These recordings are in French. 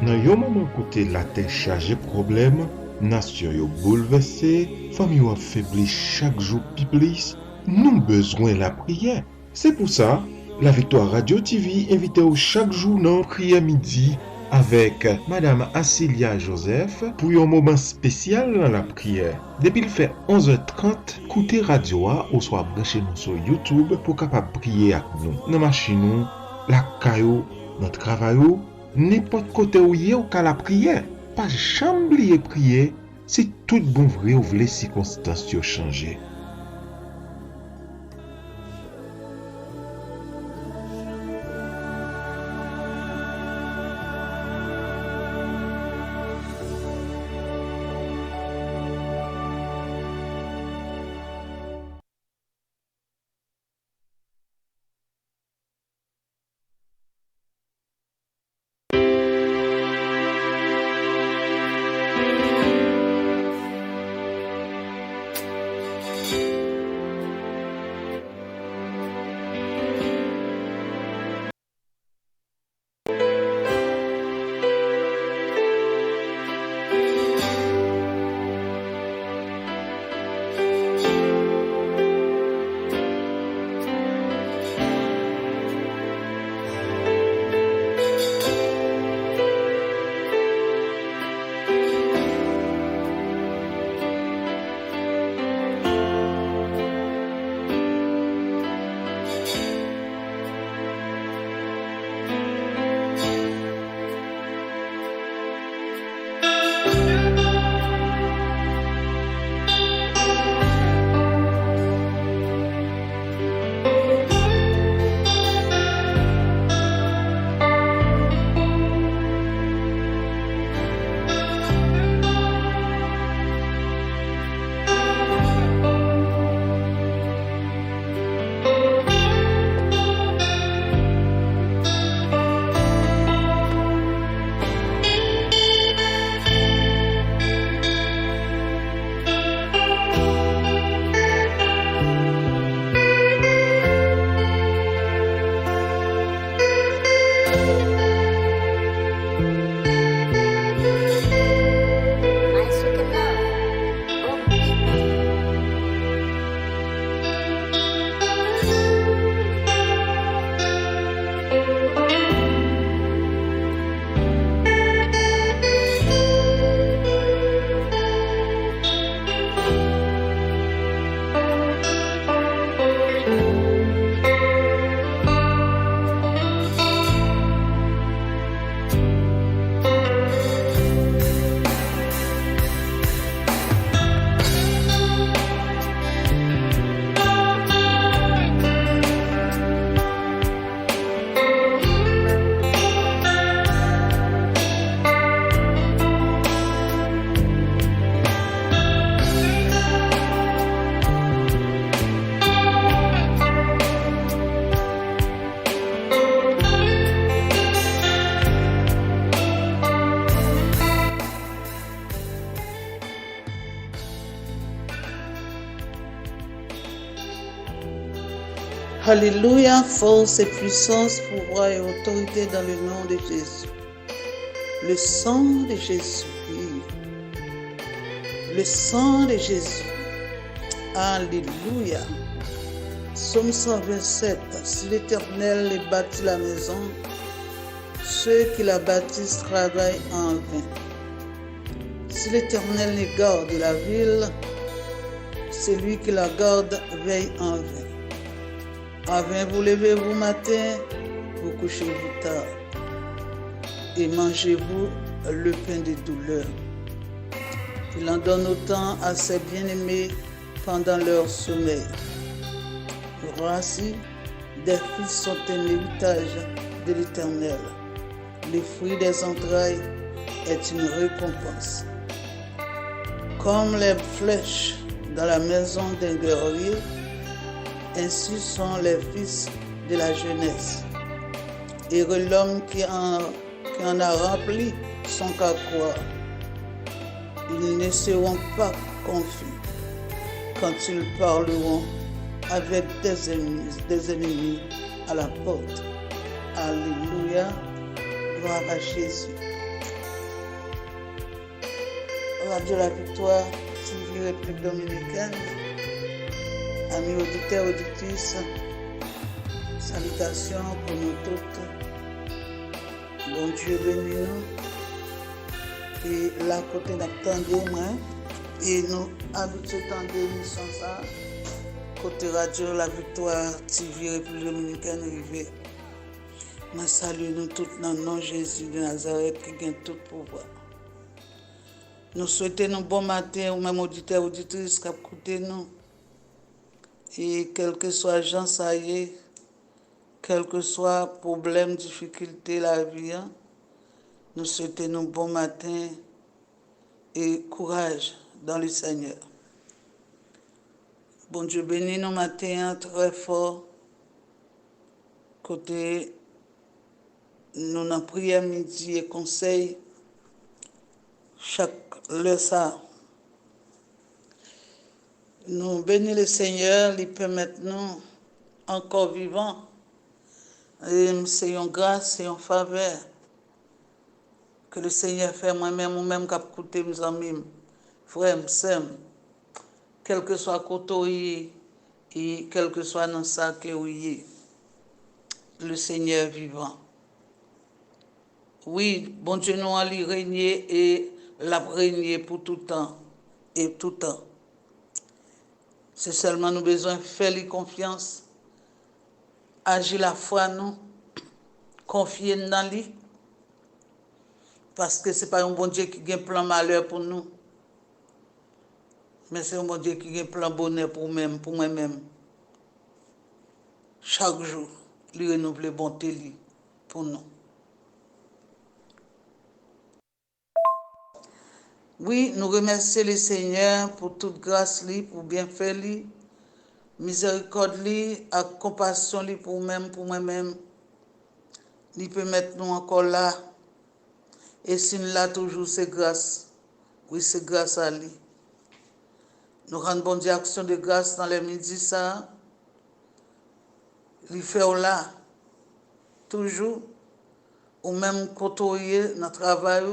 Nan yon moment kote la terre chargée problème, nation yo bouleversée, famille yo affaibli chaque jour pi plus, nous besoin la prière. C'est pour ça, la Victoire Radio TV invite au chaque jour dans prière midi avec Madame Asilia Joseph pour un moment spécial dans la prière. Depuis le fait 11h30, écoutez radio ou soit branché nous sur YouTube pour capable prier avec nous. Dans machine, la caillou, notre travail, n'importe côté où y est ou qu'à la prière. Pas jamais oublier prier, si tout bon vrai ou les circonstances changer. Alléluia, force et puissance, pouvoir et autorité dans le nom de Jésus. Le sang de Jésus, le sang de Jésus. Alléluia. Psaume 127. Si l'Éternel bâtit la maison, ceux qui la bâtissent travaillent en vain. Si l'Éternel garde la ville, celui qui la garde veille en vain. En vain vous levez-vous matin, vous couchez-vous tard, et mangez-vous le pain de douleur. Il en donne autant à ses bien-aimés pendant leur sommeil. Voici, des fils sont un héritage de l'Éternel. Le fruit des entrailles est une récompense. Comme les flèches dans la maison d'un guerrier, ainsi sont les fils de la jeunesse. Heureux l'homme qui en a rempli son carquois. Ils ne seront pas confus quand ils parleront avec des ennemis à la porte. Alléluia, gloire à Jésus. Radio La Victoire, TV République Dominicaine, amis auditeurs, auditrices, salutations pour nous toutes. Bon Dieu bénis nous. Et là, côté d'attendre, moi, et nous habitués à l'émission ça, côté Radio La Victoire, TV République Dominicaine, arrivé. Je salue nous tous dans le nom de Jésus de Nazareth qui gagne tout pouvoir. Nous souhaitons un bon matin, ou même auditeurs, auditrices qui écoutent nous. Et quel que soit les gens, ça y est, quel que soit problème, difficulté, la vie, nous souhaitons un bon matin et courage dans le Seigneur. Bon Dieu bénis nos matins très fort. Côté nous dans prière midi et conseil, chaque heure ça. Nous bénissons le Seigneur, il permet nous encore vivants. Et c'est une grâce, c'est une faveur que le Seigneur fait moi-même ou même qu'à écouter mes amis, frères, sœurs, quel que soit côté et quel que soit dans ça que oui, le Seigneur vivant. Oui, bon Dieu nous a régné et l'a régné pour tout temps et tout temps. C'est seulement nous besoin de faire lui confiance, agir la foi nous, confier dans lui, parce que ce n'est pas un bon Dieu qui a un plan malheur pour nous, mais c'est un bon Dieu qui a un plan bonheur pour moi-même. Chaque jour, lui renouveler bonté pour nous. Oui, nous remercions le Seigneur pour toute grâce, pour bienfait, miséricorde, et compassion pour moi-même. Il peut mettre nous encore là. Et si nous là toujours, c'est grâce. Oui, c'est grâce à lui. Nous rendons bon Dieu action de grâce dans les midis, ça. Il fait là, toujours, ou même côtoyer notre travail,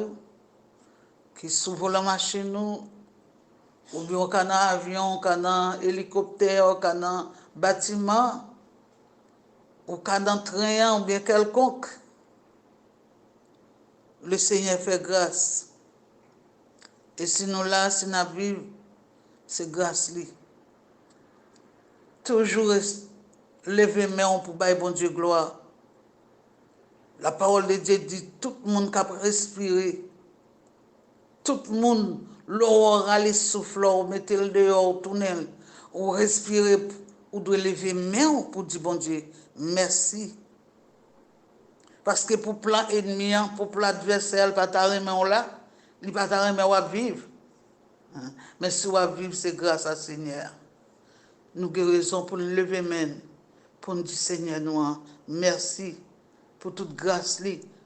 qui s'ouvre la machine, ou bien au canal avion, au canal hélicoptère, au canal bâtiment, au canal train, ou bien quelconque. Le Seigneur fait grâce. Et si nous là, si nous vivons, c'est grâce lui. Toujours lever main pour bailler bon Dieu gloire. La parole de Dieu dit tout le monde qui a respiré, tout le monde, l'eau les souffle, mettez le dehors, tournez, ou respirer, ou doit lever main pour dire bon Dieu, merci. Parce que pour plan ennemi, pour plan adversaire, pas ta main là, il pas ta main à vivre. Mais si on va vivre, c'est grâce à Seigneur. Nous avons raison pour nous lever main, pour nous dire Seigneur, nous, merci pour toute grâce,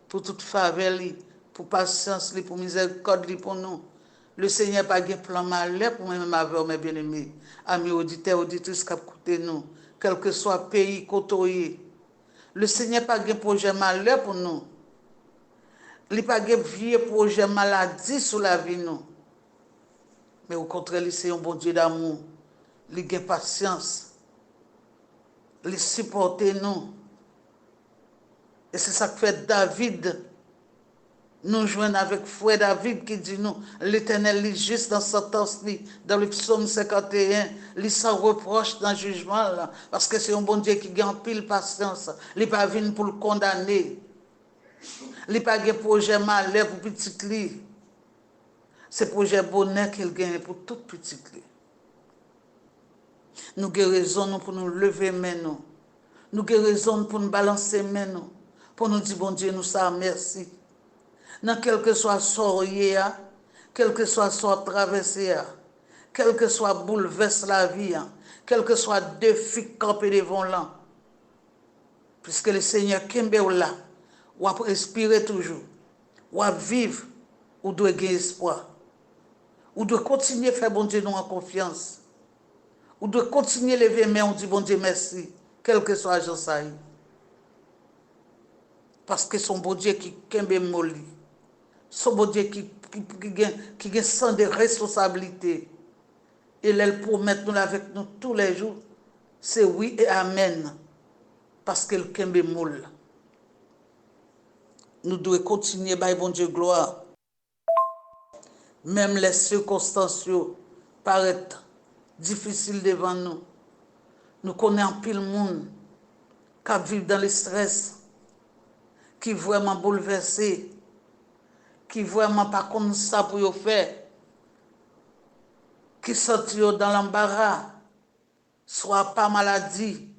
pour toute faveur, pour patience, pour miséricorde pour nous. Le Seigneur n'a pas de plan malheur pour moi-même avec mes bien-aimés, amis auditeurs, auditrices qui écoutent nous, quel que soit le pays, côtoyé. Le Seigneur n'a pas de projet malheur pour nous. Il n'a pas de vieux projet maladie sur la vie nous. Mais au contraire, c'est un bon Dieu d'amour. Il a patience. Il supporte nous. Et c'est ça que fait David. Nous joignons avec frère David qui dit nous, l'Éternel est juste dans sentence, dans le psaume 51, il s'en reproche dans le jugement, là, parce que c'est un bon Dieu qui gagne pile patience. Il n'est pas venu pour le condamner. Il n'a pas de projet malheur pour petit lui. C'est projet bonheur qu'il gagne pour tout petit lui. Nous avons raison pour nous lever main nous. Nous avons raison pour nous balancer main nous. Pour nous dire bon Dieu, nous ça merci. Dans quel que soit sorcier, quel que soit traversé, quel que soit bouleverse la vie, quel que soit défi campé devant là. Puisque le Seigneur Kembe là, ou à respirer toujours, ou à vivre, ou doit gagner espoir. Ou doit continuer à faire bon Dieu nous en confiance. Ou doit continuer à lever main, on dit bon Dieu merci, quel que soit Jean Saï. Parce que son bon Dieu qui Kembe Moli. Son bon Dieu qui qui sent de responsabilité. Et elle promet nous avec nous tous les jours, c'est oui et amen. Parce qu'elle kembe moule. Nous devons continuer, by bon Dieu, gloire. Même les circonstances paraissent difficiles devant nous. Nous connaissons pile monde qui vit dans le stress, qui est vraiment bouleversé, qui vraiment pas comme ça pour faire, qui sont dans l'embarras, soit par maladie,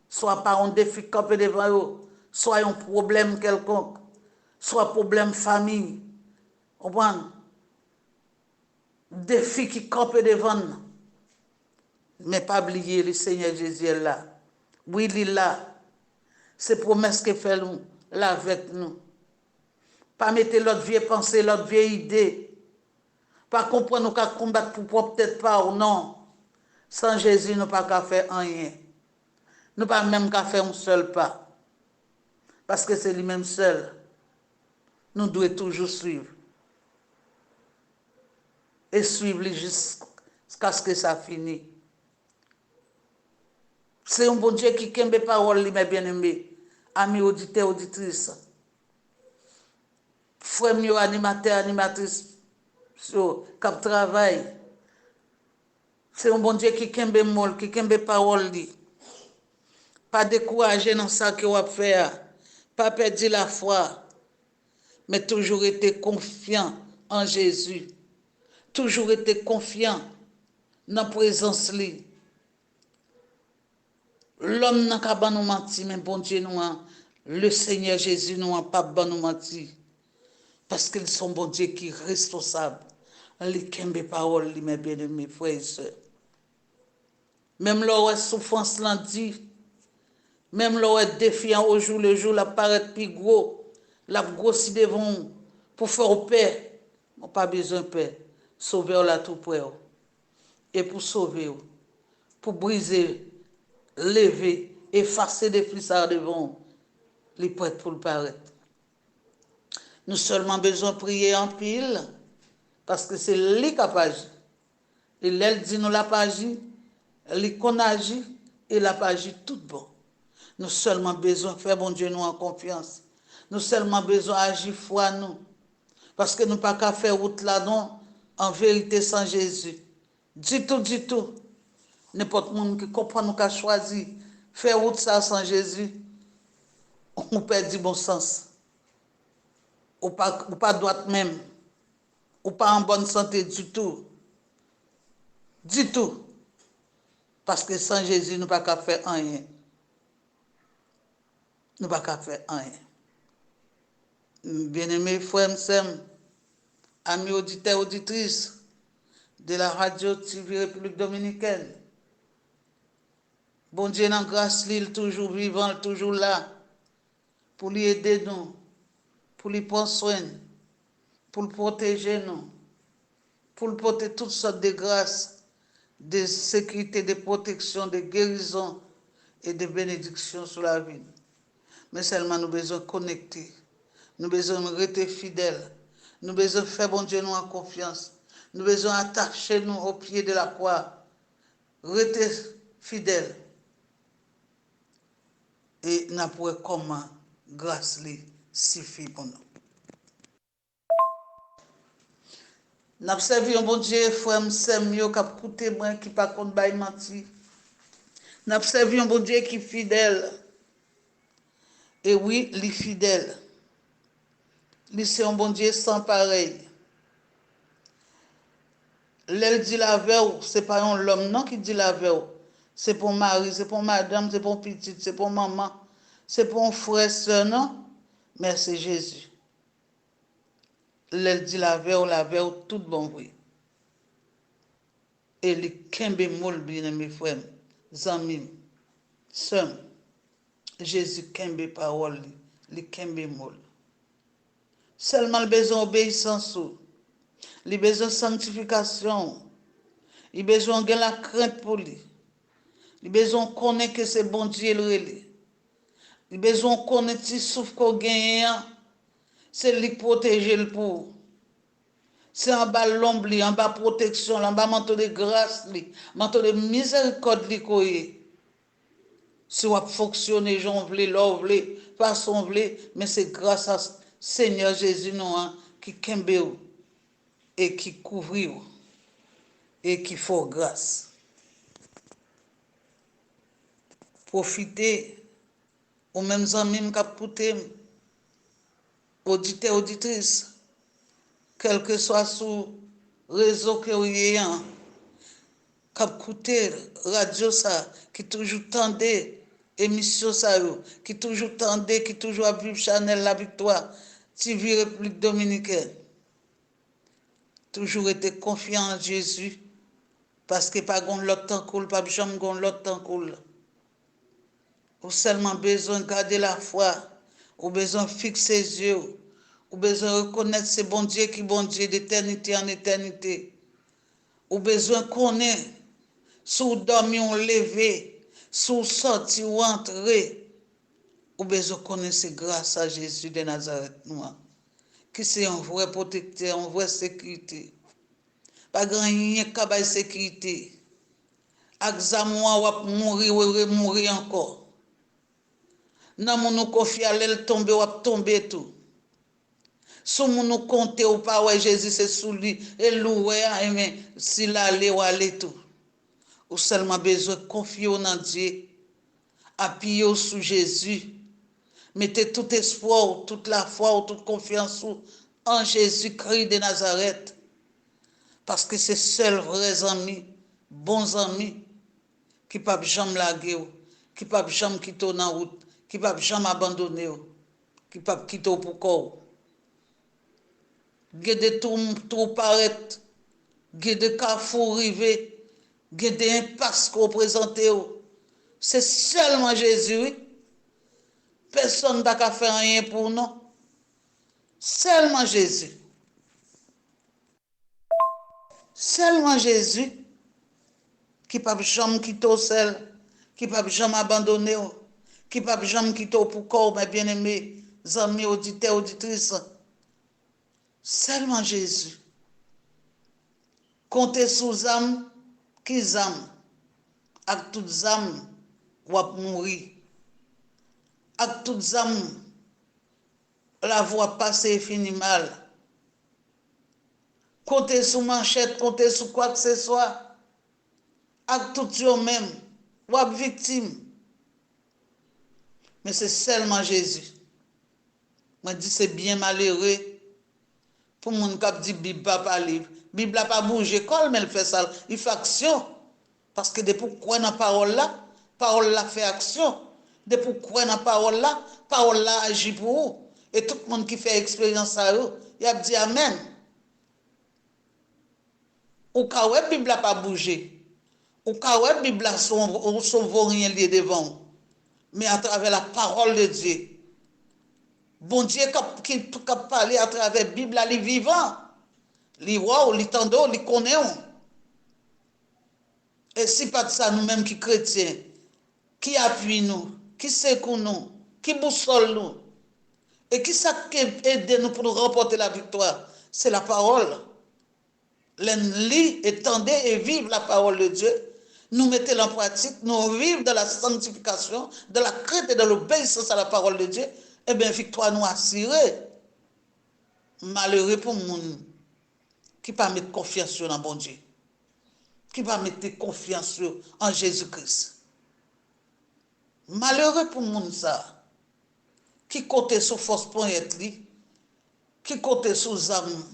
soit par un défi campé devant eux, soit un problème quelconque, soit problème famille, défi qui campé devant nous. Mais pas oublier le Seigneur Jésus est là. Oui, il est là. C'est promesse qu'il fait nous, là avec nous. Pas mettre l'autre vieille pensée, l'autre vieille idée. Pas comprendre nous qu'à combattre pour propre tête pas ou non. Sans Jésus, nous pas qu'à faire rien. Nous pas même qu'à faire un seul pas. Parce que c'est lui-même seul. Nous devons toujours suivre. Et suivre jusqu'à ce que ça finisse. C'est un bon Dieu qui kembe parole, mes bien-aimés, amis auditeurs, auditrices, frères, animateurs, animatrices, qui travaillent. C'est un bon Dieu qui kembe molle, qui kembe parole. Pas décourager dans ça que vous faire, pas perdre la foi, mais toujours être confiant en Jésus. Toujours être confiant dans la présence de lui. L'homme n'a qu'à pas nous mentir, mais bon Dieu, nous, le Seigneur Jésus, nous n'a pas nous mentir. Parce qu'ils sont bon Dieu qui est responsable. Les kembe paroles, mes bien-aimés, frères et sœurs. Même leur souffrance l'en dit, même leur défiant au jour le jour, la paraît plus gros, la grossit devant pour faire paix. On n'a pas besoin de paix. Sauver la tout près. Et pour sauver, pour briser, lever, effacer des flissards devant, les prêtres pour le paraître. Nous seulement besoin de prier en pile, parce que c'est lui qui a agi. Et l'elle dit nous l'a pas agi, lui qu'on agit, et l'a pas agi tout bon. Nous seulement besoin de faire bon Dieu nous en confiance. Nous seulement besoin d'agir foi nous. Parce que nous pas qu'à faire route là non, en vérité sans Jésus. Du tout. N'importe monde qui comprend nous qu'a choisi faire route ça sans Jésus, on perd du bon sens. Ou pas droite même. Ou pas en bonne santé du tout. Du tout. Parce que sans Jésus, nous pas qu'à faire rien. Nous pas qu'à faire rien. Bien-aimés frères et sœurs, amis auditeurs, auditrices de la radio TV République Dominicaine, bon Dieu, dans grâce, il toujours vivant, toujours là, pour lui aider nous, pour lui prendre soin, pour le protéger nous, pour le porter toutes sortes de grâces, de sécurité, de protection, de guérison et de bénédiction sur la vie. Mais seulement nous besoin de connecter, nous besoin de rester fidèles, nous besoin de faire bon Dieu nous en confiance, nous besoin d'attacher nous au pied de la croix, rester fidèles. Et nous pourrons comment grâce lui suffit pour nous. Nous avons servi un bon Dieu, frère, mieux qui a coûté moi, qui pas contre bail menti. Nous avons servi un bon Dieu qui est fidèle. Et oui, il est fidèle. Lui, c'est un bon Dieu sans pareil. L'elle dit la veille, ce n'est pas un homme non qui dit la veille. C'est pour mari, c'est pour madame, c'est pour petite, c'est pour maman, c'est pour un frère, soeur, non? Mais c'est Jésus. L'elle dit la veille, tout bon oui. Et les kembe moul bien mes frères, amis, sœurs, Jésus kembe parole, les kembe moul. Seulement le besoin d'obéissance, le besoin de sanctification, le besoin de la crainte pour lui. Il besoin de connaître que c'est bon Dieu le relais. Il besoin de connaître si souffre qu'on gagne, c'est lui protéger le pour. C'est en bas l'ombre, en bas protection, en bas manteau de grâce, manteau de miséricorde, si on fonctionner, j'en voulais, l'on voulait, façon voulait, mais c'est grâce à Seigneur Jésus nous, qui kembe et qui couvre et qui fait grâce. Profitez aux mêmes amis qui écoutent, auditeurs, auditrices, quel que soit sous réseau que vous ayez, qui écoutent radio ça, qui toujours tendez émission ça, qui toujours tendez, qui toujours a vu Chanel La Victoire, TV République Dominicaine. Toujours été confiant en Jésus, parce que pas gon l'autre temps cool, pas jamais gon l'autre temps cool. Ou seulement besoin de garder la foi, ou besoin de fixer les yeux, ou besoin de reconnaître ce bon Dieu qui bon Dieu d'éternité en éternité. Ou besoin de connaître, sous dormi ou levé, sous sorti ou entré, ou besoin de connaître grâce à Jésus de Nazareth, qui c'est un vrai protecteur, une vraie sécurité. Pas grand rien qu'à sécurité. Examen ou mourir ou mourir encore. Non mon confie à l'elle tomber ou tomber tout. Si mon compte ou pas ouais Jésus c'est sous lui et louer mais s'il allait ou aller tout. Ou seulement besoin de confier en Dieu. Appuyer sous Jésus. Mettez tout espoir, toute la foi, toute confiance en Jésus-Christ de Nazareth. Parce que c'est seul vrais amis, bons amis, qui ne peuvent jamais laguer, qui ne peuvent jamais quitter en route, qui ne peuvent jamais abandonner, qui ne peuvent quitter pour corps. Gade tout paraître, gade carrefour rivé, gade impasse qu'on présente. C'est seulement Jésus. Personne n'a qu'à faire rien pour nous. Seulement Jésus. Seulement Jésus qui ne peut jamais quitter au seul, qui ne peut jamais abandonner, qui ne peut jamais quitter pour corps, mes bien-aimés, amis, auditeurs, auditrices. Seulement Jésus. Comptez sous âme, qui âme, avec toutes âmes, ou à mourir. Avec toutes âmes, la voie passée et finit mal. Comptez sous manchette, comptez sous quoi que ce soit. Avec tout eux-mêmes, ou à victime. Mais c'est seulement Jésus. Moi, je dis c'est bien malheureux pour mon qui dit Bible n'a pas livre. Bible n'a pas bougé, mais elle fait ça. Il fait action. Parce que depuis quoi dans la parole là fait action. Depuis quoi dans la parole là agit pour vous. Et tout le monde qui fait expérience à eux, il a dit Amen. Ou quand la Bible n'a pas bougé. Ou quand la Bible n'a sauvé rien lié devant. Mais à travers la parole de Dieu. Bon Dieu qui parle à travers la Bible, il est vivant. Il voit, il entend, il connaît. Et si pas de ça, nous-mêmes qui chrétiens, qui appuie nous, qui secoue nous, qui boussole nous, et qui aide nous pour nous remporter la victoire, c'est la parole. Lis, étendez et vive la parole de Dieu. Nous mettons en pratique, nous vivons dans la sanctification, dans la crainte et dans l'obéissance à la parole de Dieu. Eh bien, victoire nous assurée. Malheureux pour le monde qui ne pas mettre confiance dans bon Dieu. Qui va mettre confiance en Jésus-Christ. Malheureux pour le monde ça. Qui compte sur force pour être li. Qui compte sur âme.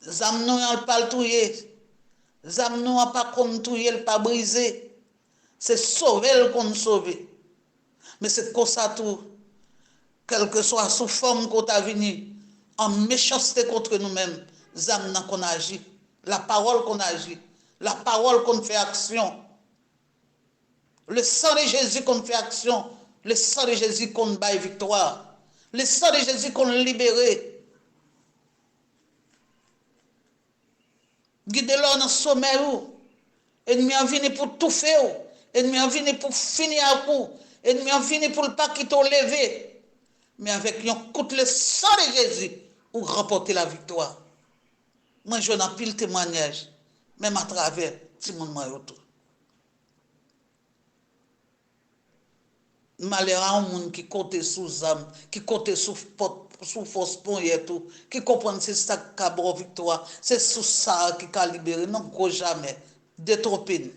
Zam nous n'ont pas le touyer. Zam nous n'ont pas comme touyer, le pas brisé. C'est sauver qu'on nous sauve. Mais c'est comme ça tout. Quelle que soit sous forme qu'on a venu, en méchanceté contre nous-mêmes, zam nan qu'on agit. La parole qu'on agit. La parole qu'on fait action. Le sang de Jésus qu'on fait action. Le sang de Jésus qu'on baille victoire. Le sang de Jésus qu'on libère. Guidez-le dans le sommeil. Ennemi en vient pour tout faire. Ennemi en vient pour finir à coup. Ennemi en vient pour ne pas quitter lever. Mais avec un coup de sang de Jésus, ou remporter la victoire. Moi, je n'ai pile témoignage, même à travers tout le monde autour. Malheur à un monde qui compte sous âme, qui compte sous force pour et tout, qui comprend que c'est ça qui a bon victoire, c'est sous ça qui a libéré, non, gros jamais, détrompé.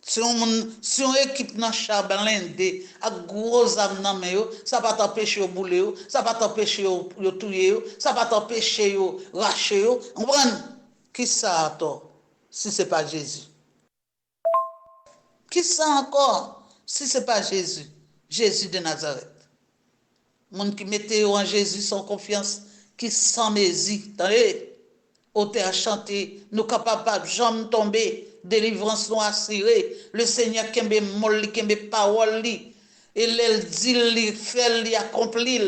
Si on équipe dans chabalendé avec gros âme dans main, ça va t'empêcher de bouler, ça va t'empêcher de tuer, ça va t'empêcher de racher, on comprend? Qui ça attend si c'est pas Jésus? Qui ça encore si c'est pas Jésus? Jésus de Nazareth. Monde qui mettait en Jésus sans confiance, qui sans mésie, attendez, au à chanter, nous capables de jamais tomber, délivrance nous assurée, le Seigneur qui m'a molli, qui m'a parole li, et l'elle dit, li fait, li accompli,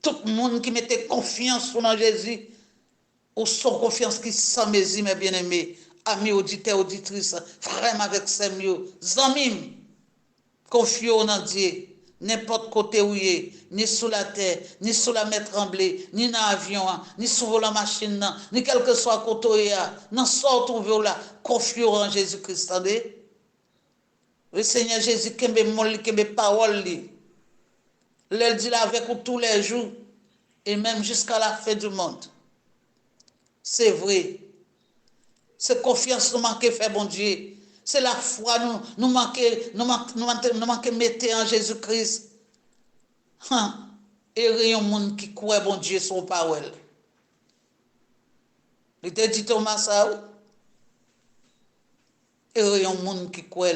tout le monde qui mettait confiance en Jésus, ou sans confiance qui sans mésie, mes bien-aimés, amis auditeurs, auditrices, frères avec ses mieux, amis, confions en Dieu. N'importe côté où il est, ni sous la terre, ni sous la mer tremblée, ni dans l'avion, ni sous la machine, ni quel que soit côté où il est, n'en sort trouver là, confions en Jésus-Christ. Le Seigneur Jésus, qui me molli, qui me parole, il dit avec vous tous les jours, et même jusqu'à la fin du monde. C'est vrai. C'est confiance nous manque fait, bon Dieu. C'est la foi nous manque mettre en Jésus-Christ. Et rien de monde qui croit bon Dieu son parole. Il était dit Thomas ça. Et rien de monde qui croit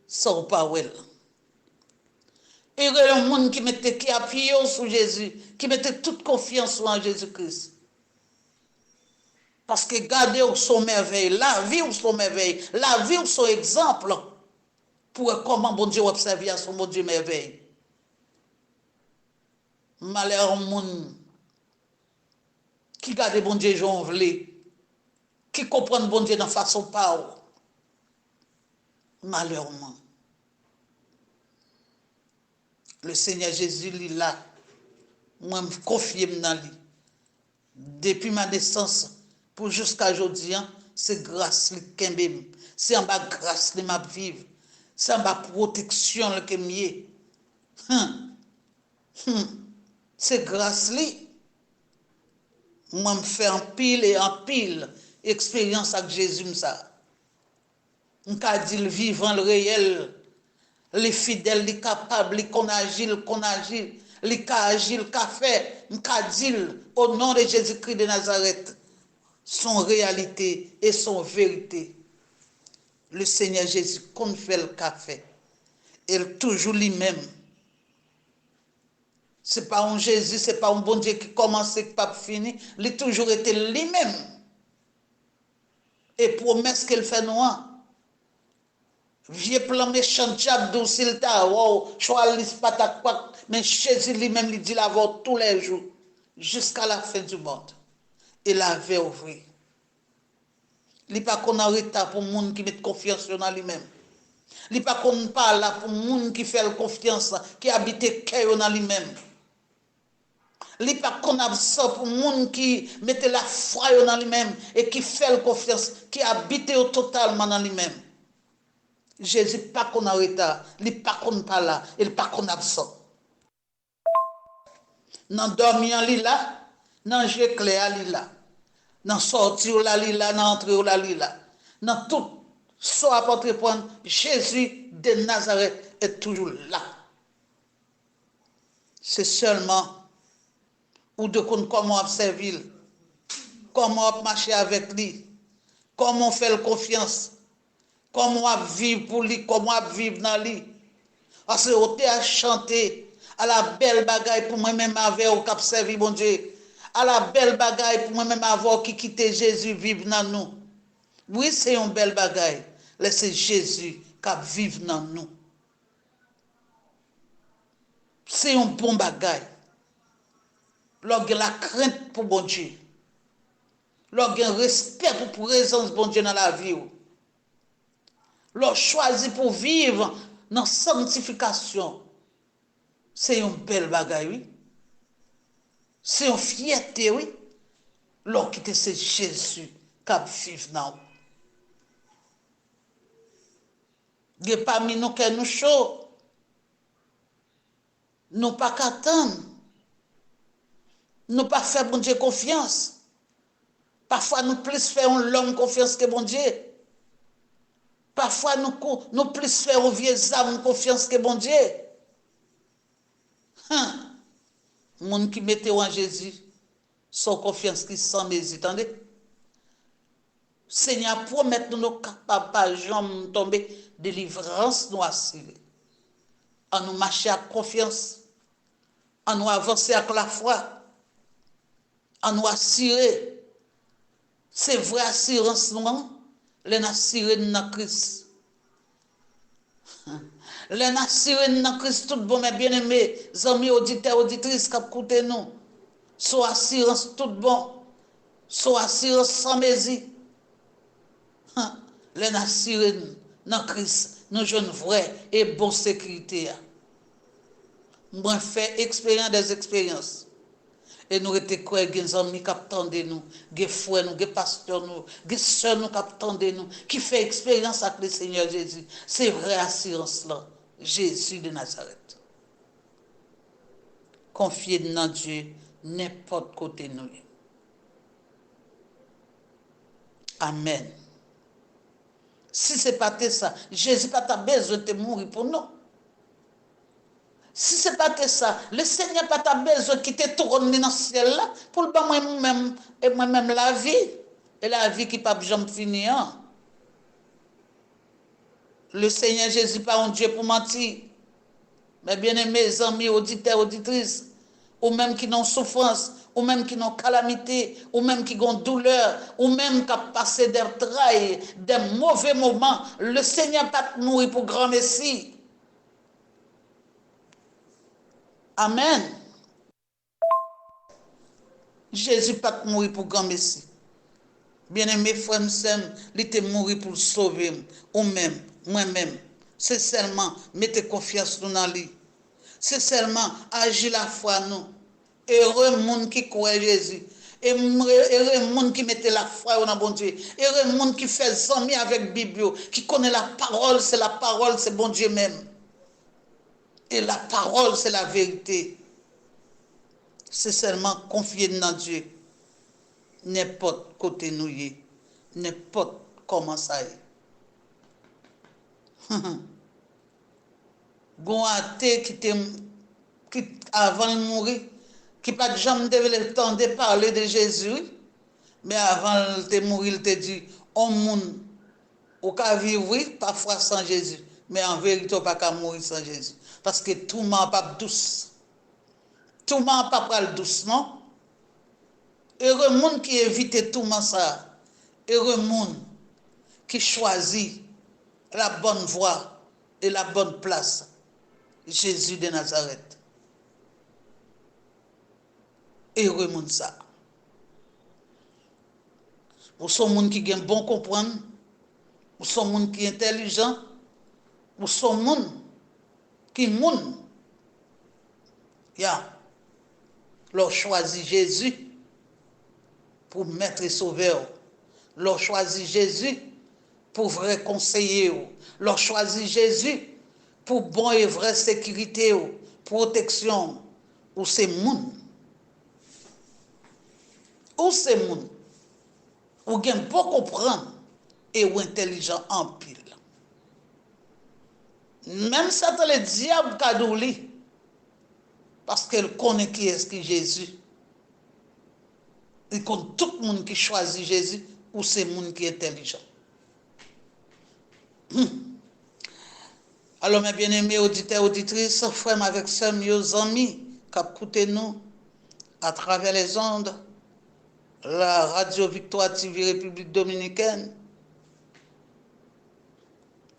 son parole. Et rien de monde qui appuie sur Jésus, qui mettait toute confiance en Jésus-Christ. Parce que garder son merveille, la vie ou son merveille, la vie ou son exemple, pour comment bon Dieu observer à son bon Dieu merveille. Malheur au monde qui garde bon Dieu j'en voulais, qui comprend bon Dieu dans façon parole. Malheureusement. Le Seigneur Jésus, il est là. Moi, je me confie dans lui. Depuis ma naissance, pour jusqu'à aujourd'hui, c'est grâce qui m'aime. C'est en bas grâce qui m'a vivre. C'est en bas protection qui m'y C'est grâce li. Moi, je fais en pile et en pile expérience avec Jésus. Je dis le vivant, le réel, les fidèles, les capables, les qu'on agit, les qui agit, le fait. Je dis au nom de Jésus-Christ de Nazareth, son réalité et son vérité. Le Seigneur Jésus, qu'on fait le café, il toujours lui-même. Ce n'est pas un Jésus, ce n'est pas un bon Dieu qui commence et qui pas fini. Il a toujours été lui-même. Et promesse qu'il fait noir. Vieux plan méchant diable douce il t'a wow, choisis pas ta quoi, mais Jésus lui-même lui dit la voix tous les jours jusqu'à la fin du monde. Et la veille ouvrir. Il n'est pas qu'on a retard pour les gens qui mettent confiance en lui-même. Il n'est pas qu'on parle là pour les gens qui font confiance, qui habitent cœur en lui-même. Il n'est pas qu'on a ça pour les gens qui mettent la foi en lui-même et qui font confiance, qui habitent totalement en lui-même. Jésus n'est pas qu'on a retard, il n'est pas qu'on parle là, il n'est pas qu'on a ça. Dans dormir là, dans jeu clair là. Dans sortir là, dans entrer là, dans tout soit apporter prendre, Jésus de Nazareth est toujours là. C'est seulement ou de comment observer, comment marcher avec lui, comment faire confiance, comment vivre pour lui, comment vivre dans lui. Parce que on à chanter à la belle bagaille pour moi-même avec au cap servi bon Dieu. À la belle bagaille pour moi-même avoir qui quitte Jésus vivre dans nous. Oui, c'est une belle bagaille. Laissez Jésus qui vivre dans nous. C'est un bon bagaille. Lorsqu'il la crainte pour bon Dieu. Lorsqu'il respect pour présence bon Dieu dans la vie. Lorsqu'il choisit pour vivre dans sanctification. C'est une belle bagaille, oui. C'est une fierté, oui. Lors que c'est Jésus qui a vécu dans nous. Il n'y a pas mis nous qui nous chaud. Nous pas qu'attendre. Nous pas faire bon Dieu confiance. Parfois nous plus faisons l'homme confiance que bon Dieu. Parfois nous plus faisons vieux âmes confiance que bon Dieu. Moun qui mettait en Jésus, sans confiance qui sans mesure, attendez. Seigneur promet nous capables pas jamais tomber délivrance nous assurer. En nous marcher avec confiance, en nous avancer avec la foi, en nous assurer. C'est vrai assurance nous, les assurer dans Christ. Les assurer dans Christ tout bon, mes bien-aimés, amis auditeurs, auditrices qui écoutent nous. Soit assurance tout bon, soit assurance sans mesure. Les assurer dans Christ, nous jeunes vrais et bonne sécurité. Moi, fait expérience des expériences. Et nous étions quoi, des amis qui attendent nous, des frères nous, des pasteurs nous, des sœurs nous qui attendent nous, qui fait expérience avec le Seigneur Jésus. C'est vraie assurance là, Jésus de Nazareth. Confiez dans Dieu n'importe côté nous. Amen. Si ce n'est pas ça, Jésus n'a pas besoin de mourir pour nous. Si ce n'est pas ça, le Seigneur n'a pas besoin de quitter tout dans le ciel là pour moi-même et moi-même la vie. Et la vie qui n'est pas jamais finir. Le Seigneur Jésus n'est pas un Dieu pour mentir. Mais bien aimés, amis, auditeurs, auditrices, ou même qui n'ont souffrance, ou même qui n'ont calamité, ou même qui ont douleur, ou même qui ont passé des trails, des mauvais moments, le Seigneur n'a pas mourir pour grand Messie. Amen. Jésus pas mourir pour grand Messie. Bien-aimé frère, il était mort pour sauver ou même, moi-même. C'est seulement mettre confiance dans lui. C'est seulement agir la foi nous. Heureux monde qui croit Jésus. Heureux monde qui mette la foi dans bon Dieu. Heureux monde qui fait amis avec la Bible, qui connaît la parole, c'est bon Dieu même. Et la parole, c'est la vérité. C'est seulement confier dans Dieu. N'importe côté nous y est. N'importe comment ça est. Gon athée qui avant de mourir, qui pas jamais devait le temps de parler de Jésus, mais avant de mourir, il te dit, on monde, ou qu'à vivre, oui, parfois sans Jésus, mais en vérité, on pas qu'à mourir sans Jésus. Parce que tout le monde pas douce. Tout le monde pas pral douce, non? Heureux monde qui évite tout le monde ça. Heureux monde qui choisit la bonne voie et la bonne place. Jésus de Nazareth. Heureux monde ça. Ou sont monde qui gagne bon comprendre, ou sont monde qui intelligent, ou sont monde qui moun. Leur choisit Jésus pour maître et sauveur. Leur choisit Jésus pour vrai conseiller. Leur choisit Jésus pour bon et vraie sécurité, protection. Ou c'est moun. Ou c'est moun. Ou gen bon comprendre et ou intelligent en pile. Même Satan le diable kadouli, parce qu'elle connaît qui est Jésus. Il connaît tout le monde qui choisit Jésus ou c'est le monde qui est intelligent. Alors, mes bien-aimés auditeurs, auditrices, frères avec sœurs, mes amis, qui écoutent nous à travers les ondes, la Radio Victoire TV République Dominicaine,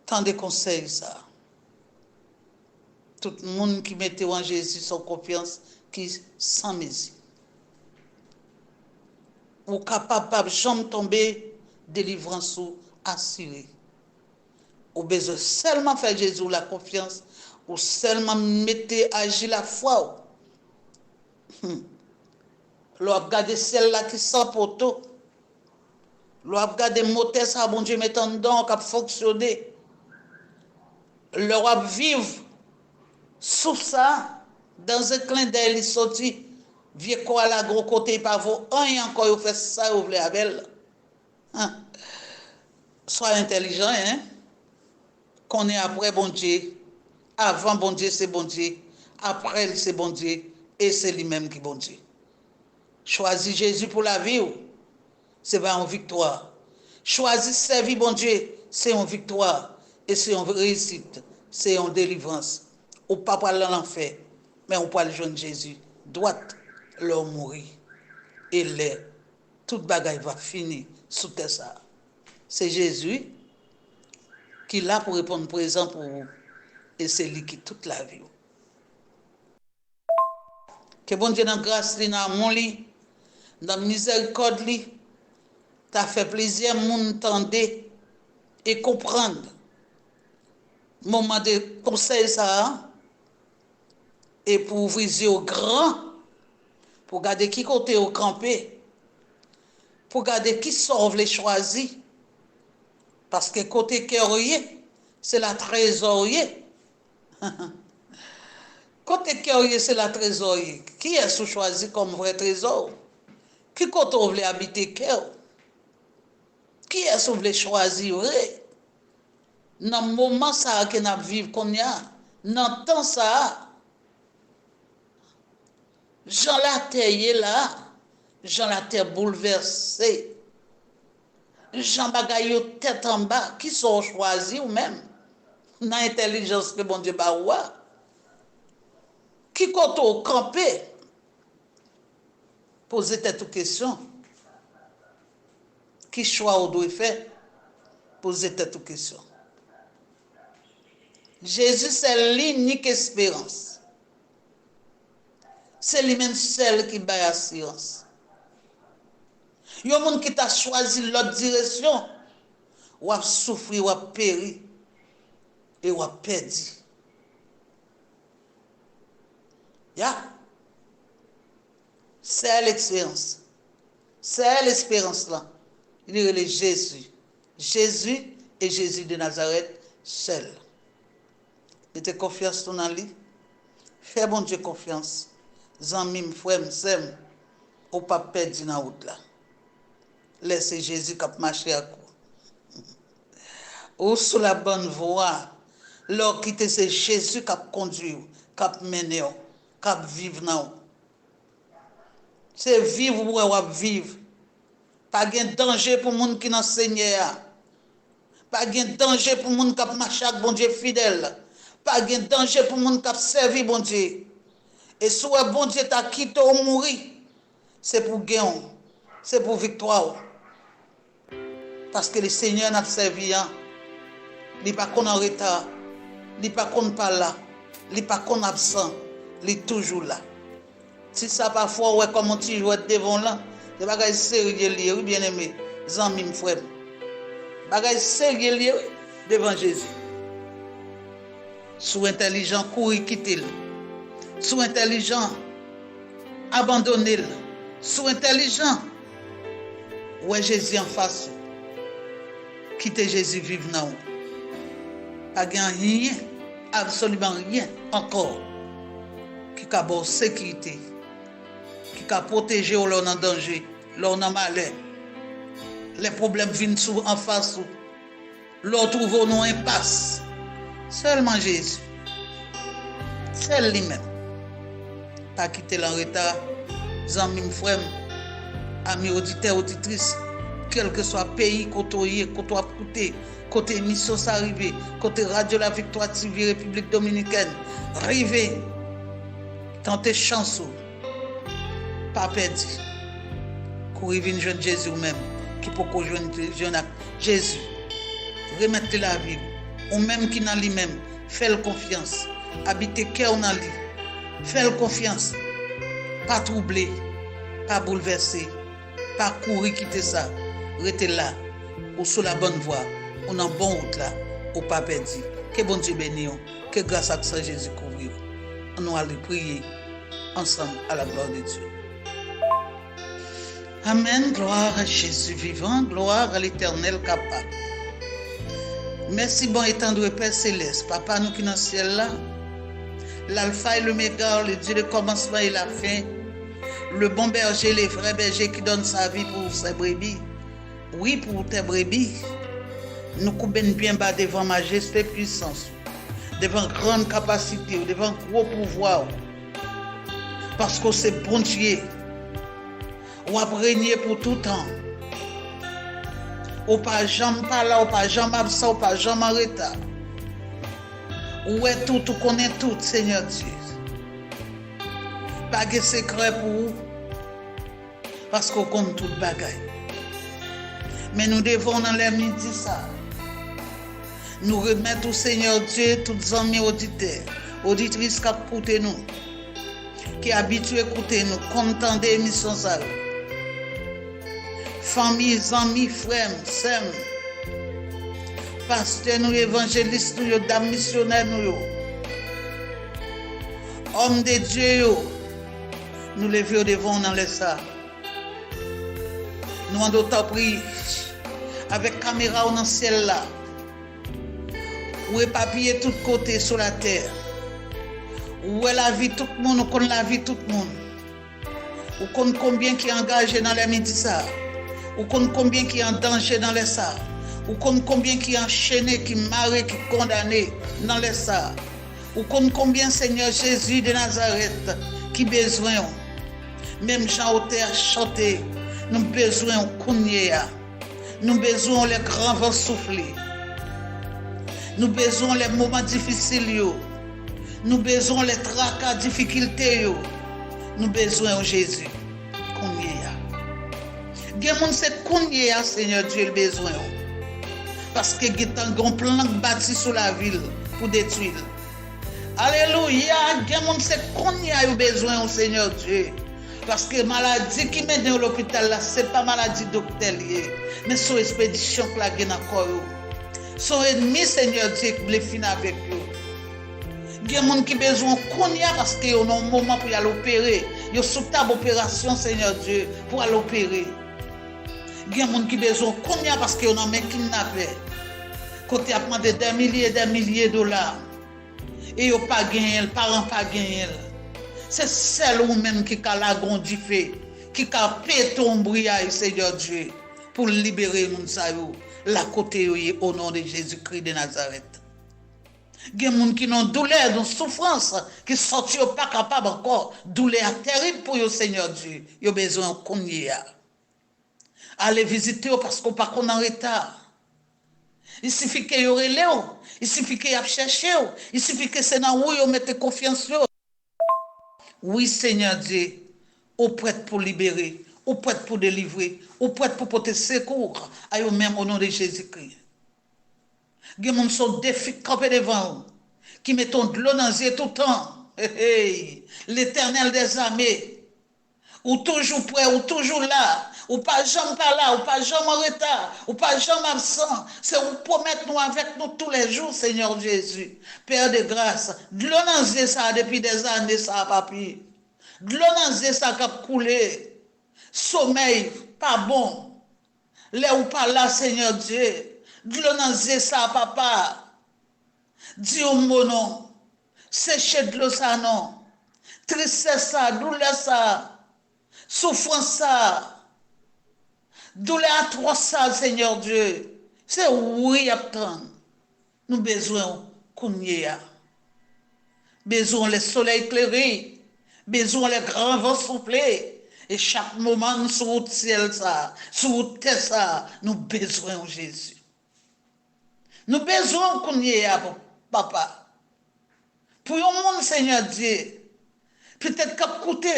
tant de conseils, ça. Tout le monde qui mettait en Jésus son confiance, qui sans mesure. Ou capable de jamais tomber, délivrance ou assurée. Ou besoin seulement faire Jésus la confiance, ou seulement mettre agir la foi. L'on a regardé celle-là qui sans poteau. L'on a regardé moteur ça, bon Dieu, mettant dedans, qui a fonctionné. L'on a vivre sous ça, dans un clin d'œil, il sorti, vieux quoi là, gros côté, pas vous, un encore, vous fait ça, vous voulez avec. Hein? Sois intelligent, hein? Qu'on est après bon Dieu. Avant bon Dieu, c'est bon Dieu. Après, c'est bon Dieu. Et c'est lui-même qui est bon Dieu. Choisis Jésus pour la vie, c'est pas une victoire. Choisis servir bon Dieu, c'est une victoire. Et c'est une réussite. C'est une délivrance. Ou pas pour l'enfer, mais on peut le joindre Jésus. Droite, leur mourir. Et là, toute bagaille va finir sous terre ça. C'est Jésus qui est là pour répondre présent pour vous. Et c'est lui qui toute la vie. Que bon Dieu dans grâce, dans mon lit, dans miséricorde, t'as fait plaisir, moun tende et comprendre. Moment de conseil ça, et pour ouvrir au grand, pour garder qui côté au campé, pour garder qui sauve les choisis. Parce que côté cœurier, c'est la trésorier. Côté cœurier, c'est la trésorier. Qui est choisi comme vrai trésor? Qui côté vous voulez habiter cœur? Qui est-ce que vous voulez choisir? Dans le moment ça que nous vivons, qu'on y a, dans le temps ça, Jean la terre là, Jean la terre bouleversée, Jean bagaille tête en bas, qui sont choisis ou même, dans l'intelligence que bon Dieu baoua, qui compte au campé, poser tête question. Qui choix on doit faire? Poser tête question. Jésus, c'est l'unique espérance. C'est lui-même seul qui baille assurance. Il y a un monde qui t'a choisi l'autre direction, ou a souffert, ou a péri, et ou a perdu. C'est l'expérience. C'est l'espérance là. Il est Jésus. Jésus et Jésus de Nazareth seul. Mettez confiance dans lui. Fais bon Dieu confiance. Zanmim, frère, m'sem, ou pas perdre dans la route là. Laissez Jésus qui marcher à coup. Ou sous la bonne voie. Leur quitter c'est Jésus qui conduit, qui mène, qui vivre dans. C'est vivre ou vivre. Pas de danger pour les gens qui n'enseignent. Pas de danger pour les gens qui marchent avec bon Dieu fidèle. Pas de danger pour les gens qui servent bon Dieu. Et si bon Dieu t'a quitté ou mourir, c'est pour gagner, c'est pour victoire. Parce que le Seigneur n'a servi, il n'est pas qu'on en retard, il n'est pas qu'on pas là, il n'est pas qu'on absent, il est toujours là. Si ça parfois, ouais, comme on dit, jouer devant là, c'est bagay sérieux lié, oui, bien aimé, zanmi m'frère. Bagay sérieux lié devant Jésus. Sous intelligent, courir quitter. Sous intelligent, abandonner. Sous intelligent, ouais, Jésus en face. Quitter Jésus vivre dans vous. Pas rien, absolument rien encore qui a bonne sécurité, qui a protégé ou l'on en danger, l'on en malheur. Les problèmes viennent en face, l'on trouve nos impasse. Seulement Jésus. Seul lui-même. Pas quitter l'en retard, amis, frères, amis auditeurs, auditrices, quel que soit le pays, côté côté émission ça arrivé, côté Radio La Victoire TV République Dominicaine, arrivé, tentez chance, pas perdu. Courir venir jeune Jésus même, qui peut joindre Jésus, remettre la vie, ou même qui dans lui-même, fais confiance, habiter cœur dans lui, fais confiance, pas troubler, pas bouleverser, pas courir quitter ça, rester là, ou sur la bonne voie, ou dans la bonne route là, ou pas perdu. Que bon Dieu bénisse, que grâce à ça Jésus couvre. On va aller prier ensemble à la gloire de Dieu. Amen, gloire à Jésus vivant, gloire à l'Éternel capable. Merci bon et tendre Père Céleste, Papa nous qui dans le ciel là, l'alpha et l'oméga, le Dieu de commencement et la fin, le bon berger, les vrais bergers qui donnent sa vie pour ses brebis. Oui, pour tes brebis, nous coupons bien bas devant majesté, puissance, devant grande capacité, devant gros pouvoir, parce que c'est bon Dieu, ou a régné pour tout temps. Ou pas jamais pas là, ou pas jamais absent, ou pas jamais en retard. Ou est tout, ou connaît tout, Seigneur Dieu. Pas de secret pour vous, parce qu'on connaît tout bagaille. Mais nous devons dans les midi ça. Nous remettre au Seigneur Dieu, tous amis auditeurs, auditrices qui écoutent nous, qui habitués à écouter nous, contents des émissions ça. Famille, amis, frères, sœurs, pasteurs, nous, évangélistes, nous, dames missionnaires, nous, hommes de Dieu, nous levons devant dans les salles. Nous en d'autres prier avec caméra dans le ciel là. Où est papier tout côté sur la terre. Où est la vie tout le monde, nous connaissons la vie tout le monde. Où connaissons combien qui est engagé dans les midi ça. Où connaissons combien qui est en danger dans les ça. Où connaissons combien qui est enchaîné, qui maré, qui condamné dans les ça. Où connaissons combien Seigneur Jésus de Nazareth qui besoin. Même Jean au terre chanter. Nous besoin de Kounia. Nous besoin les grands vents souffler. Nous besoin les moments difficiles. Nous besoin les tracas, difficultés. Nous besoin de Jésus. Kounia. Gen c'est Kounia, Seigneur Dieu, le besoin. Parce que il y a un grand plan bâti sur la ville pour détruire. Alléluia. Gen c'est Kounia, le besoin au Seigneur Dieu. Parce que maladie qui met dans l'hôpital là, ce n'est pas maladie docteur, mais son expédition que la gagne encore. Son ennemi, Seigneur Dieu, qui veut finir avec eux. Il y a des gens qui ont besoin de Kounia parce qu'ils ont un moment pour aller opérer. Ils ont sous table opération, Seigneur Dieu, pour aller opérer. Il y a des gens qui ont besoin de Kounia parce qu'ils ont un kidnappé. Quand ils ont demandé des milliers et des milliers de dollars. Et ils n'ont pas gagné, les parents n'ont pas gagné. C'est celle ou même qui a la gonde du fait, qui a pété ton briaille, Seigneur Dieu, pour libérer nous, la côté au nom de Jésus-Christ de Nazareth. Il y a des gens qui ont douleur, une souffrance, qui sont pas capables encore, douleur terrible pour eux, Seigneur Dieu. Ils ont besoin de connaître. Allez visiter parce qu'on pas en retard. Il suffit que vous relèvez, il suffit que vous cherchez, il suffit que c'est dans où vous mettez confiance. Oui, Seigneur Dieu, au prêtre pour libérer, au prêtre pour délivrer, au prêtre pour porter secours à eux-mêmes au nom de Jésus-Christ. Il y a des gens qui sont défis campés devant vous, qui mettent de l'eau dans les yeux tout le temps. L'Éternel des armées, ou toujours prêt, ou toujours là, ou pas jamais pas là, ou pas jamais en retard, ou pas jamais absent. C'est vous promettre nous avec nous tous les jours, Seigneur Jésus. Père de grâce, de l'eau dans les yeux ça depuis des années, ça a pas pris. De l'eau dans les yeux ça a coulé. Sommeil, pas bon. Là ou pas là, Seigneur Dieu. De l'eau dans les yeux ça, papa. Dis au mon nom. Sécher de l'eau ça, non. Tristesse ça, douleur ça. Souffrance ça. Douleur atroce ça, Seigneur Dieu. C'est oui, attendre. Nous besoin qu'on y a. Besoin les soleils éclairés. Besoin les grands vents soufflés. Et chaque moment, nous sur le ciel ça, sur le terre ça, nous besoin de Jésus. Nous besoin qu'on y a, papa. Pour un monde, Seigneur Dieu, peut-être qu'à côté,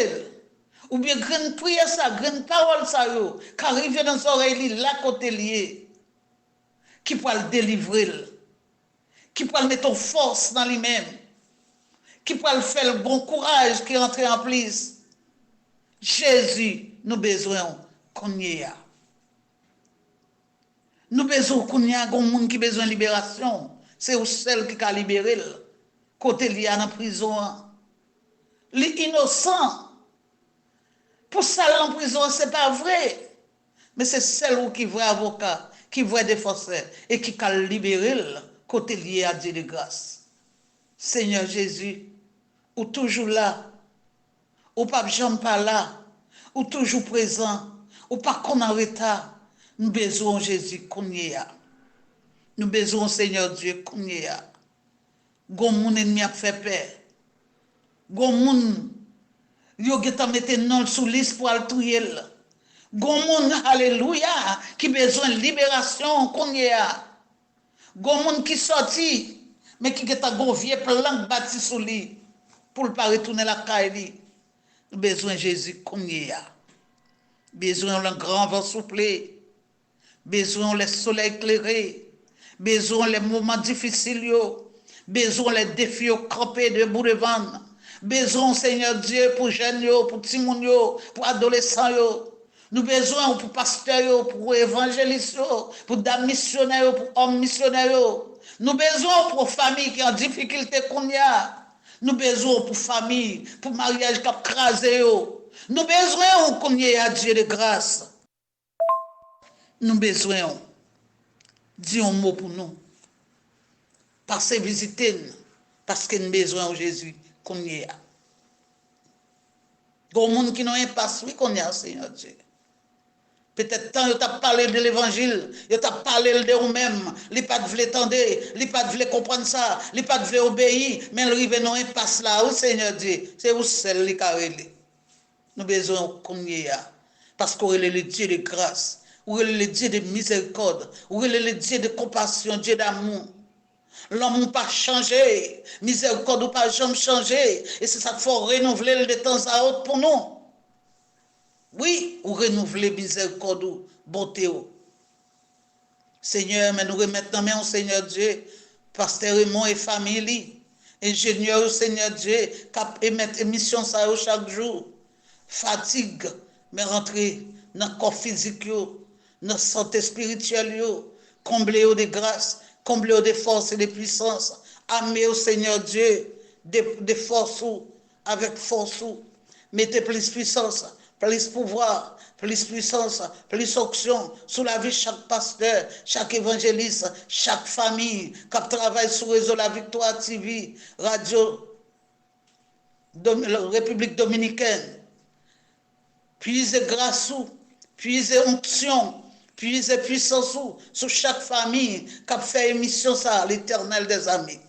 ou bien grande prière ça, grande parole ça, qui arrive dans son oreille, là côté lié, qui peut le délivrer, qui peut le mettre en force dans lui-même, qui peut le faire le bon courage qui entre en plus. Jésus, nous besoin qu'on y a. Nous besoin qu'on y a un monde qui a besoin de libération. C'est celle qui a libéré. Côté lié dans la prison. Les innocents. Pour ça, en prison, c'est pas vrai. Mais c'est celle qui voit avocat, qui voit défenseur et qui peut libérer côté lié à Dieu de grâce. Seigneur Jésus, ou toujours là, ou pas jamais pas là, ou toujours présent, ou pas qu'on en retard. Nous besoin Jésus qu'on y a. Nous besoin Seigneur Dieu qu'on y a. Gon moun ennemi a fait peur. Gon moun yo geta mette non sous liste pour al touyer. Gon moun alléluia qui besoin libération qu'on y a. Gon moun qui sorti mais qui geta gon vieux plan bâti sous lui pour le pas retourner la caille. Nous besoin Jésus qu'on y a. Besoin le grand vent souffler. Besoin le soleil éclairé. Besoin les moments difficiles yo. Besoin les défis campés debout devant. Besoin Seigneur Dieu pour jeunes yo, pour timoun yo, pour adolescents yo. Nous besoin pour pasteurs yo, pour évangélistes yo, pour dames missionnaires yo, pour hommes missionnaires yo. Nous besoin pour familles qui ont difficulté qu'on y a. Nous besoin pour famille, pour mariage qui a crasé yo. Nous besoin qu'on y a Dieu de grâce. Nous besoin dis un mot pour nous. Passez visiter nous, parce que nous besoin de Jésus qu'on y a. Il y a des gens qui n'ont pas oui qu'on y a, Seigneur Dieu. Peut-être tant, ils t'ont parlé de l'évangile, ils t'ont parlé de eux-mêmes, ils pas de t'entendre, ils pas de comprendre ça, ils pas de obéir, mais ils arrivent dans un passe là, où Seigneur Dieu, c'est où celle qui a relé. Nous besoin qu'on y a, parce qu'on est le Dieu de grâce, on est le Dieu de miséricorde, on est le Dieu de compassion, Dieu d'amour. L'homme n'a pas changé, miséricorde n'a pas jamais changé, et c'est ça qu'il faut renouveler de temps à autre pour nous. Oui, ou renouveler miséricorde, bonté. Seigneur, mais nous remettons main au Seigneur Dieu, pasteur Raymond et famille, ingénieur au Seigneur Dieu, qui émettent émission ça chaque jour. Fatigue, mais rentrer dans le corps physique, dans la santé spirituelle, combler de grâce, combler de force et de puissance, amener au Seigneur Dieu des forces avec force, mettez plus puissance, plus pouvoir, plus puissance, plus onction sous la vie de chaque pasteur, chaque évangéliste, chaque famille qui travaille sur le réseau La Victoire TV, Radio République Dominicaine. Puisez grâce, puisez onction, puisez puissance sur chaque famille qui a fait émission ça, l'Éternel des amis.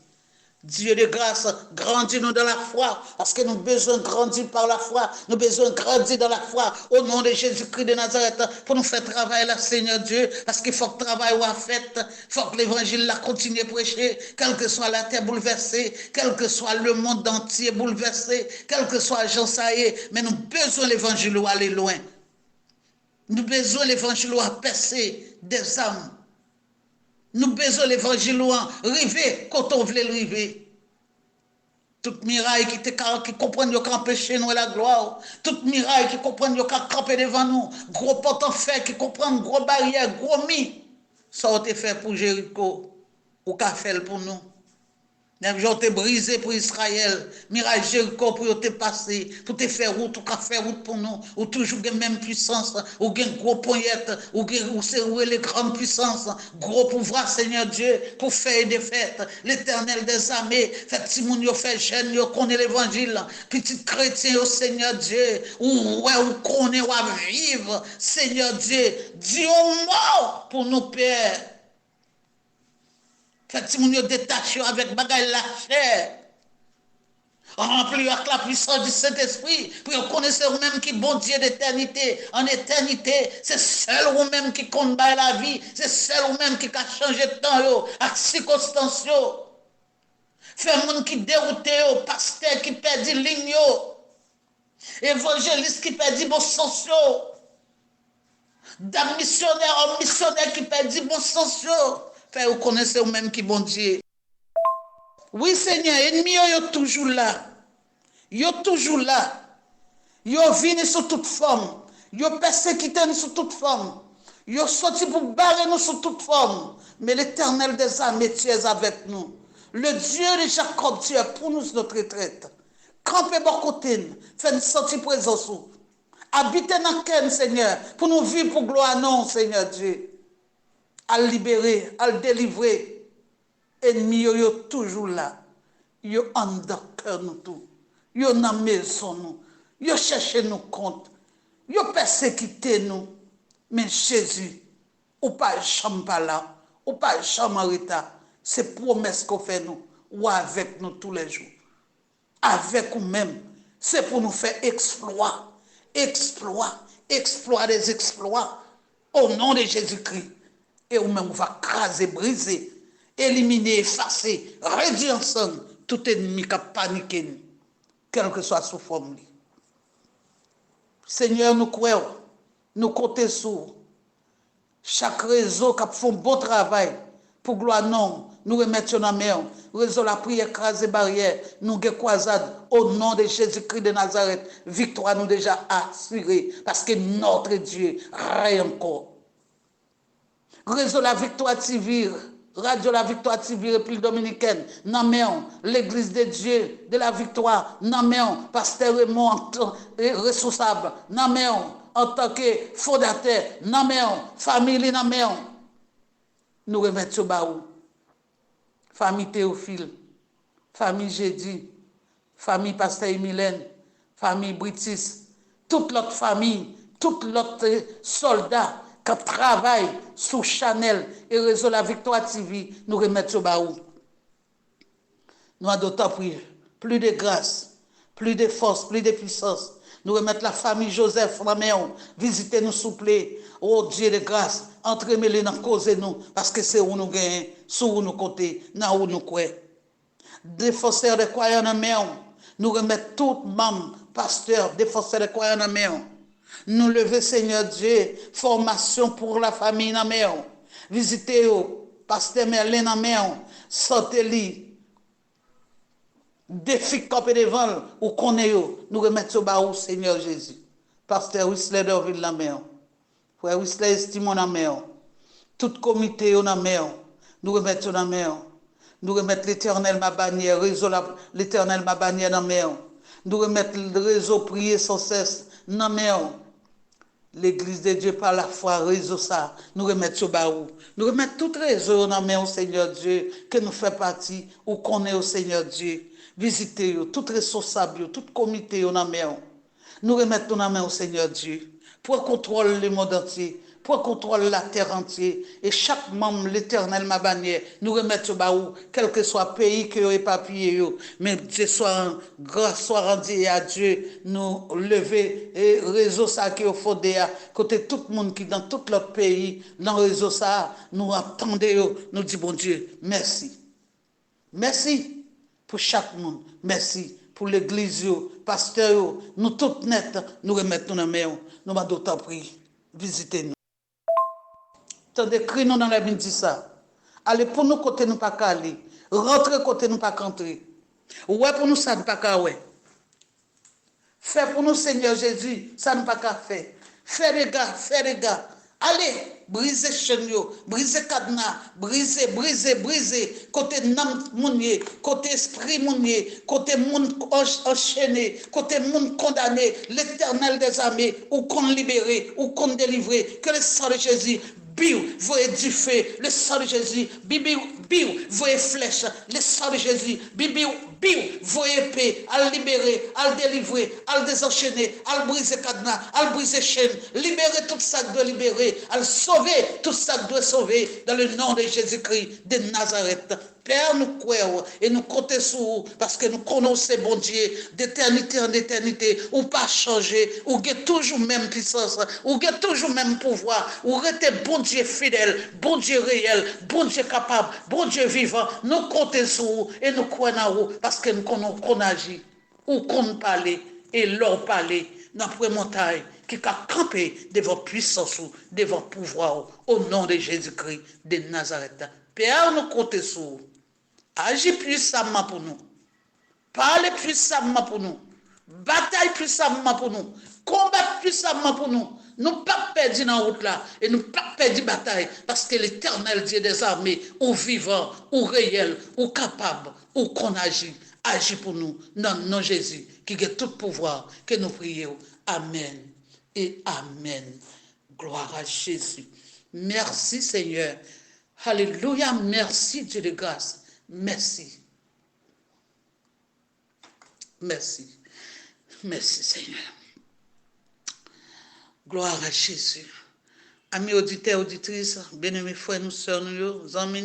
Dieu de grâce, grandis-nous dans la foi, parce que nous avons besoin de grandir par la foi, nous avons besoin de grandir dans la foi, au nom de Jésus-Christ de Nazareth, pour nous faire travailler là, Seigneur Dieu, parce qu'il faut que le travail soit fait, il faut que l'évangile la continue à prêcher, quelle que soit la terre bouleversée, quel que soit le monde entier bouleversé, quel que soit Jean Saïe, mais nous avons besoin de l'évangile aller loin. Nous avons besoin de l'évangile à percer des âmes. Nous besoin de l'évangile arriver quand on voulait arriver. Toute miraille qui comprennent qu'il empêcher nous la gloire. Toute miraille qui comprennent qu'il camper devant nous. Gros porte en fer qui comprennent gros barrière, gros mi. Ça a été fait pour Jéricho. Ou qu'a fait pour nous. Ils ont été brisés pour Israël. Mirage Jéricho pour te passer, pour te faire route, ou qu'a faire route pour nous. Ou toujours la même puissance, ou une gros poignette, ou c'est les grandes puissances, gros pouvoir, Seigneur Dieu, pour faire des fêtes. L'Éternel des armées, fait Timoun, fait jeune, yo connaît l'évangile. Petit chrétien, au Seigneur Dieu, ou connaît, ou à vivre, Seigneur Dieu, Dieu mort pour nous, Père. Fait si moun yo détaché avec bagay la chair. Rempli avec la puissance du Saint-Esprit. Pour vous connaître vous-même qui bon Dieu d'éternité. En éternité, c'est seul vous-même qui compte la vie. C'est seul vous-même qui a changé de temps, yo, à circonstances. Fait moun qui dérouté, yo, pasteur qui perdit ligne, yo. Évangéliste qui perdit bon sens, yo. Dame missionnaire, homme missionnaire qui perdit bon sens, yo. Fait vous connaissez vous-même qui bon Dieu. Oui Seigneur, ennemi yo toujours là. Yo toujours là. Yo vini sous toute forme. Yo persécuté nous sous toute forme. Yo sorti pour barrer nous sous toute forme. Mais l'Éternel des armées, tu es avec nous. Le Dieu de Jacob, tu es pour nous notre retraite. Campez bon côté, fais une sortie présence. Habiter dans quel, Seigneur, pour nous vivre pour gloire, non, Seigneur Dieu. À le libérer, à le délivrer. Ennemi, yo toujours là. Yo en dans cœur nous tout. Yo dans maison nous. Yo cherche nous compte. Yo persécuté nous. Mais Jésus, ou pas jamais pas là. Ou pas jamais en retard. C'est promesse qu'on fait nous. Ou avec nous tous les jours. Avec nous-mêmes. C'est pour nous faire exploit. Exploit des exploits. Au nom de Jésus-Christ. Et nous-mêmes, on va craser, briser, éliminer, effacer, réduire ensemble tout ennemi qui a paniqué, quelle que soit sous forme. Seigneur, nous croyons, nous comptons sur chaque réseau qui fait un bon travail pour gloire non. Nous remettons dans la main. Réseau la prière, craser barrière. Nous avons croisade au nom de Jésus-Christ de Nazareth. Victoire nous déjà assurée parce que notre Dieu règne encore. Réseau la victoire civile, radio la victoire civile, République dominicaine, Naméon, l'église de Dieu de la victoire, Naméon, pasteur Raymond, responsable, Naméon, en tant que fondateur, Naméon, famille Naméon. Nous remettons Baou, famille Théophile, famille Jédi, famille pasteur Emilène, famille Britis, toute l'autre famille, toute l'autre soldat, qui travaille sous Chanel et réseau La Victoire TV, nous remettons au baou. Nous adoptons plus de grâce, plus de force, plus de puissance. Nous remettons la famille Joseph Laméon. Visitez-nous, s'il vous plaît. Oh Dieu de grâce, entremêlez dans cause nous, parce que c'est où nous gagnons, sur où nous côté, dans où nous croyons. Défenseurs de croyants en Méon. Nous remettons tout membres, pasteurs, défenseurs de croyants en Méon. Nous lever, Seigneur Dieu, formation pour la famille Naméon. Visitez pasteur Merlin Naméon, santé-li, défi campé devant ou connaît nous remettons au bas Seigneur Jésus. Pasteur Whistler d'Orville Naméon, frère Whistler Estimon Naméon, tout comité au Naméon, nous remettons Naméon. Nous remettons l'Éternel ma bannière, réseau l'Éternel ma bannière Naméon. Nous remettons le réseau prier sans cesse Naméon. L'église de Dieu par la foi, réseau ça, nous remettons au baou. Nous remettons tout réseau dans main au Seigneur Dieu, que nous fait partie, ou qu'on est au Seigneur Dieu. Visitez, tout responsable, tout comité dans main. Nous remettons dans main au Seigneur Dieu, pour contrôler le monde entier, pour contrôler la terre entière, et chaque membre, l'Éternel ma bannière, nous remettons au baou, quel que soit le pays que vous éparpillé, mais ce soit grâce soit rendue à Dieu, nous lever et réseau ça qui est au fondé, côté tout le monde qui dans tout l'autre pays, dans le réseau ça, nous attendons, nous disons bon Dieu, merci. Merci pour chaque monde, merci pour l'église, pasteur, nous toutes net, nous remettons dans la main, nous m'avons d'autant pris, visitez-nous. Tandis que nous dans la Bible dit ça. Allez pour nous côté nous pas aller. Rentrer côté nous pas rentrer. Ouais pour nous ça ne pas qu'à ouais. Fais pour nous Seigneur Jésus, ça ne pas qu'à faire. Fais les gars. Allez, brisez chaîne yo, brisez cadenas, brisez côté nam mounier, côté esprit mounier, côté monde enchaîné, côté monde condamné, l'Éternel des armées ou qu'on libéré ou qu'on délivré, que le sang de Jésus biou, voyez du feu, le sang de Jésus, biou, voyez flèche, le sang de Jésus, biou, voyez épée, à le libérer, à le délivrer, à le désenchaîner, à le briser cadenas, à le briser chaîne, libérer tout ça que doit libérer, à le sauver tout ça que doit sauver, dans le nom de Jésus-Christ de Nazareth. Père, nous croyons et nous comptons sur vous parce que nous connaissons bon Dieu d'éternité en éternité, ou pas changer, ou qui toujours même puissance, ou qui toujours même pouvoir, ou rester bon Dieu fidèle, bon Dieu réel, bon Dieu capable, bon Dieu vivant. Nous comptons sur vous et nous croyons en vous parce que nous connaissons qu'on agit, ou qu'on parle et leur parler dans la montagne qui a campé devant puissance, devant pouvoir, au nom de Jésus-Christ de Nazareth. Père, nous comptons sur vous. Agis puissamment pour nous. Parlez puissamment pour nous. Bataille puissamment pour nous. Combattre puissamment pour nous. Nous pas perdus dans la route là. Et nous pas perdus bataille. Parce que l'Éternel Dieu des armées, ou vivant, ou réel, ou capable, ou qu'on agit. Agis pour nous. Dans le nom de Jésus, qui a tout pouvoir, que nous prions. Amen. et amen. Gloire à Jésus. Merci Seigneur. Alléluia. Merci Dieu de grâce. Merci. Merci. Merci Seigneur. Gloire à Jésus. Amis auditeurs, auditrices, bien-aimés frères, nous, sœurs, nous, amis,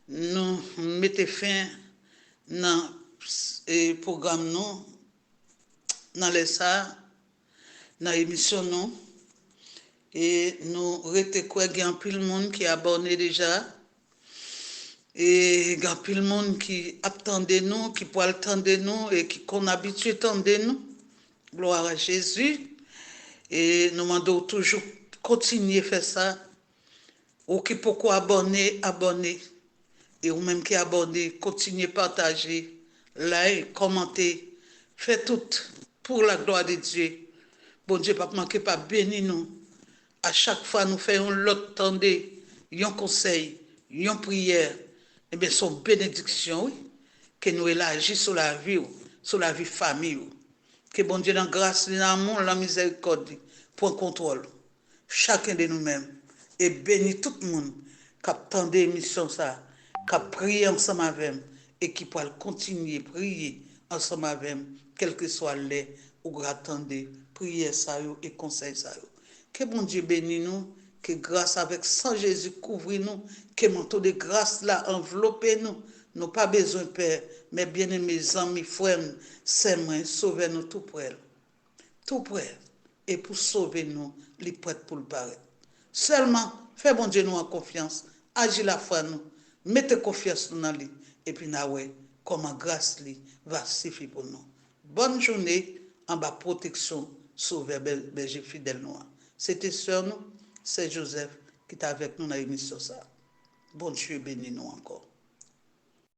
nous mettons fin dans le programme, nous, dans les ça, dans l'émission, nous, et nous retenons qu'il y a un peu de monde qui a abonné déjà, et il y a un peu de monde qui attendait nous, qui peut attendre nous, et qui qu'on habitué à attendre nous. Gloire à Jésus. Et nous demandons toujours continuer à faire ça. Ou qui pourquoi abonner, abonner. Et ou même qui abonner, continuer à partager, like, commenter, faire tout pour la gloire de Dieu. Bon Dieu, pas manquer, pas bénir nous. À chaque fois, nous faisons l'autre tendez, un conseil, une prière, et bien, son bénédiction, oui, que nous élargissons sur la vie famille. Que bon Dieu, dans grâce, l'amour, la miséricorde, prend contrôle. Chacun de nous-mêmes. Et bénit tout le monde qui attend des émissions, ça, qui a prié ensemble avec nous, et qui peut continuer à prier ensemble avec nous, quel que soit l'heure où attendez, prier ça et conseil ça. Que bon Dieu bénisse nous, que grâce avec sang Jésus couvre nous, que manteau de grâce là enveloppe nous. Nous pas besoin de Père, mais bien aimés amis, frères, sœurs, sauvez-nous tout près. Tout près. Et pour sauver nous, les prêts pour le paraître. Seulement, fais bon Dieu nous en confiance, agis la foi nous, mettez confiance dans lui, et puis nous, comment grâce lui va suffire pour nous. Bonne journée, en bas protection, sauver berger fidèle noir. C'était sœur nous, c'est Joseph qui est avec nous dans l'émission ça. Bon Dieu bénis nous encore.